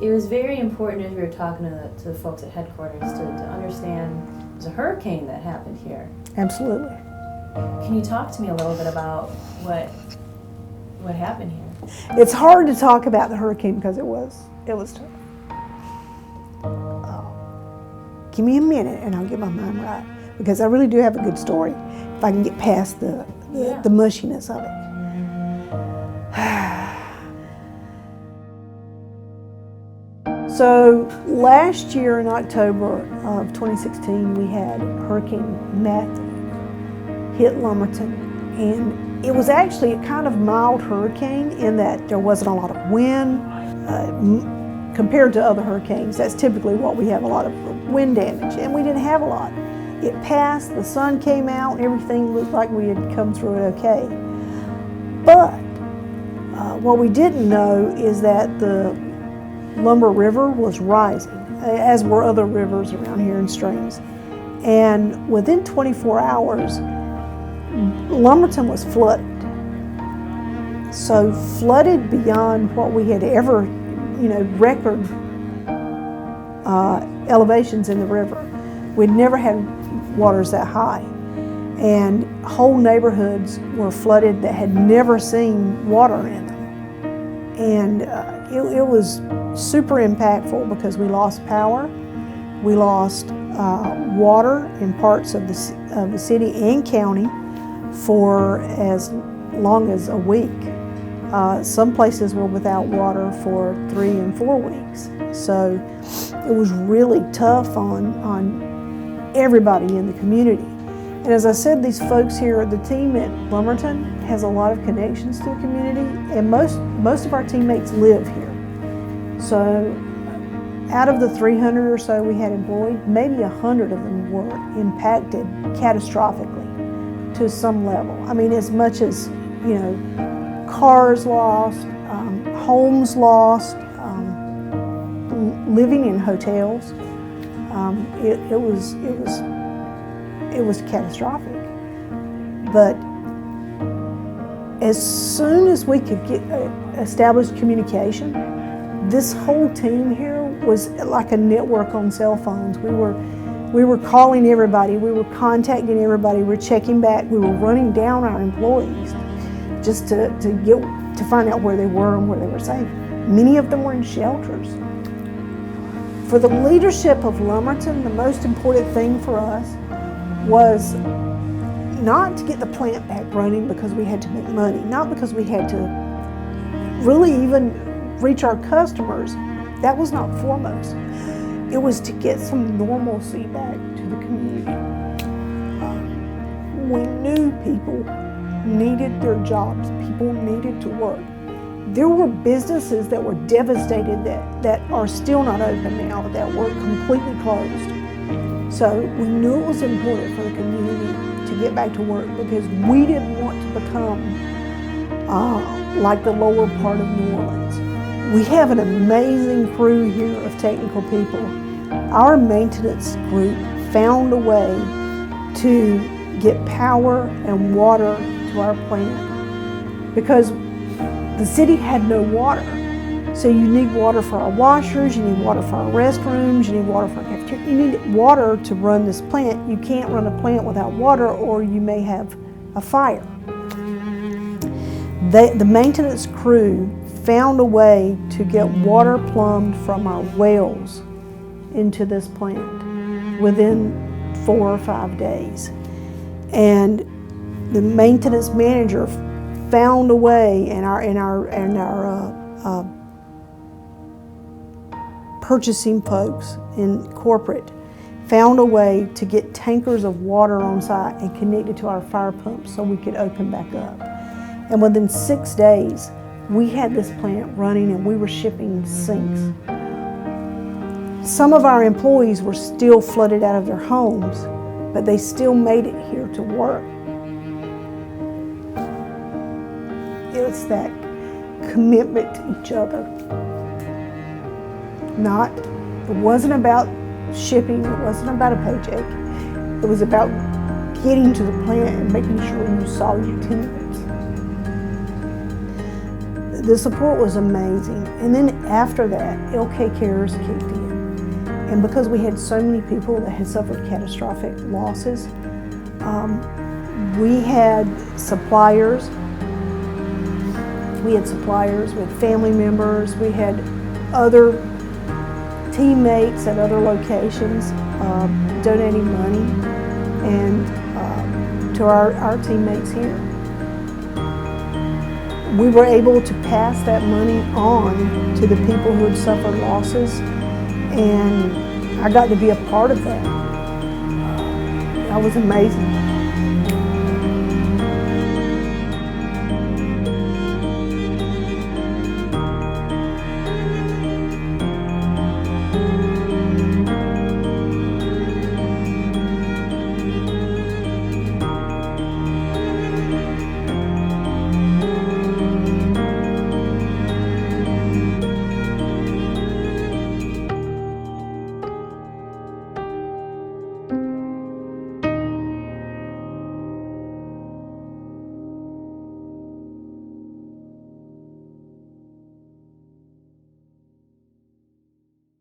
it was very important as we were talking to the folks at headquarters to understand there's a hurricane that happened here. Absolutely. Can you talk to me a little bit about what happened here? It's hard to talk about the hurricane because it was tough. Give me a minute and I'll get my mind right, because I really do have a good story if I can get past the mushiness of it. So last year in October of 2016, we had Hurricane Matthew hit Lumberton, and it was actually a kind of mild hurricane in that there wasn't a lot of wind. Compared to other hurricanes, that's typically what we have, a lot of wind damage, and we didn't have a lot. It passed, the sun came out, and everything looked like we had come through it okay. But what we didn't know is that the Lumber River was rising, as were other rivers around here and streams. And within 24 hours, Lumberton was flooded. So flooded beyond what we had ever, record elevations in the river. We'd never had waters that high. And whole neighborhoods were flooded that had never seen water in them. And it was super impactful because we lost power, we lost water in parts of the city and county for as long as a week. Some places were without water for 3 and 4 weeks. So it was really tough on everybody in the community. And as I said, these folks here, the team at Lumberton has a lot of connections to the community, and most of our teammates live here. So out of the 300 or so we had employed, maybe 100 of them were impacted catastrophically to some level. I mean, as much as, cars lost, homes lost, living in hotels. It was catastrophic. But as soon as we could get established communication, this whole team here was like a network on cell phones. We were calling everybody, we were contacting everybody, we were checking back, we were running down our employees just to find out where they were and where they were safe. Many of them were in shelters. For the leadership of Lumberton, the most important thing for us was not to get the plant back running because we had to make money, not because we had to really even reach our customers. That was not foremost. It was to get some normalcy back to the community. We knew people needed their jobs, people needed to work. There were businesses that were devastated that are still not open now, that were completely closed. So we knew it was important for the community to get back to work because we didn't want to become like the lower part of New Orleans. We have an amazing crew here of technical people. Our maintenance group found a way to get power and water to our plant because the city had no water. So you need water for our washers, you need water for our restrooms, you need water for our cafeteria. You need water to run this plant. You can't run a plant without water or you may have a fire. The maintenance crew found a way to get water plumbed from our wells into this plant within 4 or 5 days. And the maintenance manager found a way, and our purchasing folks in corporate found a way to get tankers of water on site and connect it to our fire pumps so we could open back up. And within 6 days, we had this plant running and we were shipping sinks. Some of our employees were still flooded out of their homes, but they still made it here to work. It's that commitment to each other. It wasn't about shipping, it wasn't about a paycheck. It was about getting to the plant and making sure you saw your teammates. the support was amazing. And then after that, ELKAYcares kicked in. And because we had so many people that had suffered catastrophic losses, we had suppliers. We had family members, we had other teammates at other locations donating money and to our teammates here. We were able to pass that money on to the people who had suffered losses, and I got to be a part of that. That was amazing.